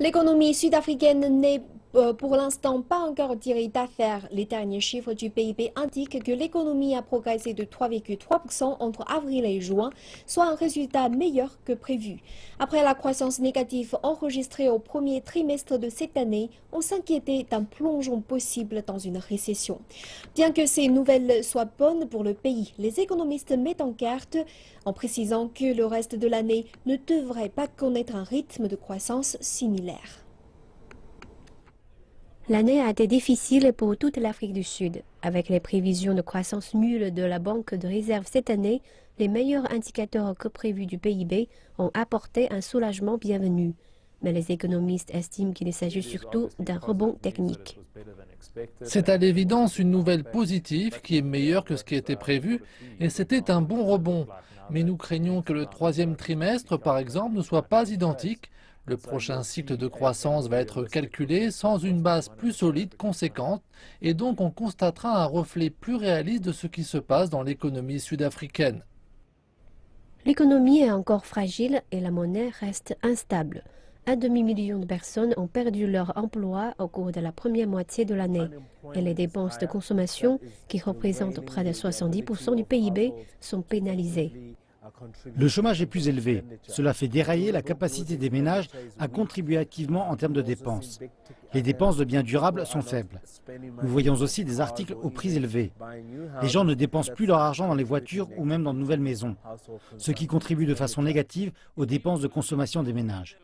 L'économie sud-africaine n'est pour l'instant pas encore tirée d'affaire. Les derniers chiffres du PIB indiquent que l'économie a progressé de 3,3% entre avril et juin, soit un résultat meilleur que prévu. Après la croissance négative enregistrée au premier trimestre de cette année, on s'inquiétait d'un plongeon possible dans une récession. Bien que ces nouvelles soient bonnes pour le pays, les économistes mettent en garde en précisant que le reste de l'année ne devrait pas connaître un rythme de croissance similaire. L'année a été difficile pour toute l'Afrique du Sud. Avec les prévisions de croissance nulle de la Banque de réserve cette année, les meilleurs indicateurs que prévus du PIB ont apporté un soulagement bienvenu. Mais les économistes estiment qu'il s'agit surtout d'un rebond technique. C'est à l'évidence une nouvelle positive qui est meilleure que ce qui était prévu, et c'était un bon rebond. Mais nous craignons que le troisième trimestre, par exemple, ne soit pas identique. Le prochain cycle de croissance va être calculé sans une base plus solide, conséquente, et donc on constatera un reflet plus réaliste de ce qui se passe dans l'économie sud-africaine. L'économie est encore fragile et la monnaie reste instable. Un demi-million de personnes ont perdu leur emploi au cours de la première moitié de l'année. Et les dépenses de consommation, qui représentent près de 70% du PIB, sont pénalisées. Le chômage est plus élevé. Cela fait dérailler la capacité des ménages à contribuer activement en termes de dépenses. Les dépenses de biens durables sont faibles. Nous voyons aussi des articles aux prix élevés. Les gens ne dépensent plus leur argent dans les voitures ou même dans de nouvelles maisons, ce qui contribue de façon négative aux dépenses de consommation des ménages.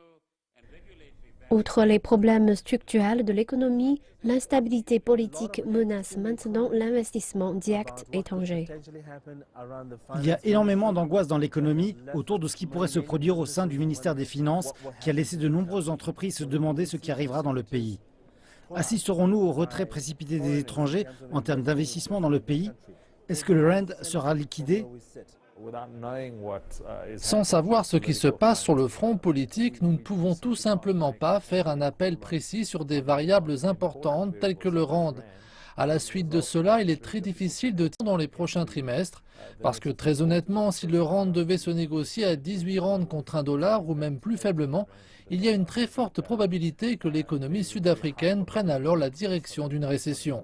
Outre les problèmes structurels de l'économie, l'instabilité politique menace maintenant l'investissement direct étranger. Il y a énormément d'angoisse dans l'économie autour de ce qui pourrait se produire au sein du ministère des Finances, qui a laissé de nombreuses entreprises se demander ce qui arrivera dans le pays. Assisterons-nous au retrait précipité des étrangers en termes d'investissement dans le pays? Est-ce que le rand sera liquidé? Sans savoir ce qui se passe sur le front politique, nous ne pouvons tout simplement pas faire un appel précis sur des variables importantes telles que le rand. À la suite de cela, il est très difficile de tirer dans les prochains trimestres, parce que très honnêtement, si le rand devait se négocier à 18 rands contre $1 ou même plus faiblement, il y a une très forte probabilité que l'économie sud-africaine prenne alors la direction d'une récession.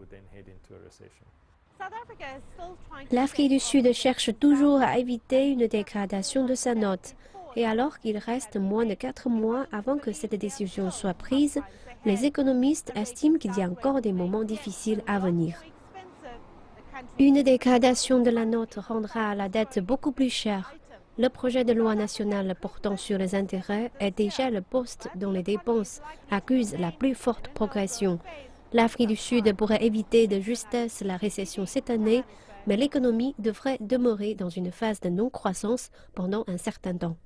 L'Afrique du Sud cherche toujours à éviter une dégradation de sa note. Et alors qu'il reste moins de 4 mois avant que cette décision soit prise, les économistes estiment qu'il y a encore des moments difficiles à venir. Une dégradation de la note rendra la dette beaucoup plus chère. Le projet de loi national portant sur les intérêts est déjà le poste dont les dépenses accusent la plus forte progression. L'Afrique du Sud pourrait éviter de justesse la récession cette année, mais l'économie devrait demeurer dans une phase de non-croissance pendant un certain temps.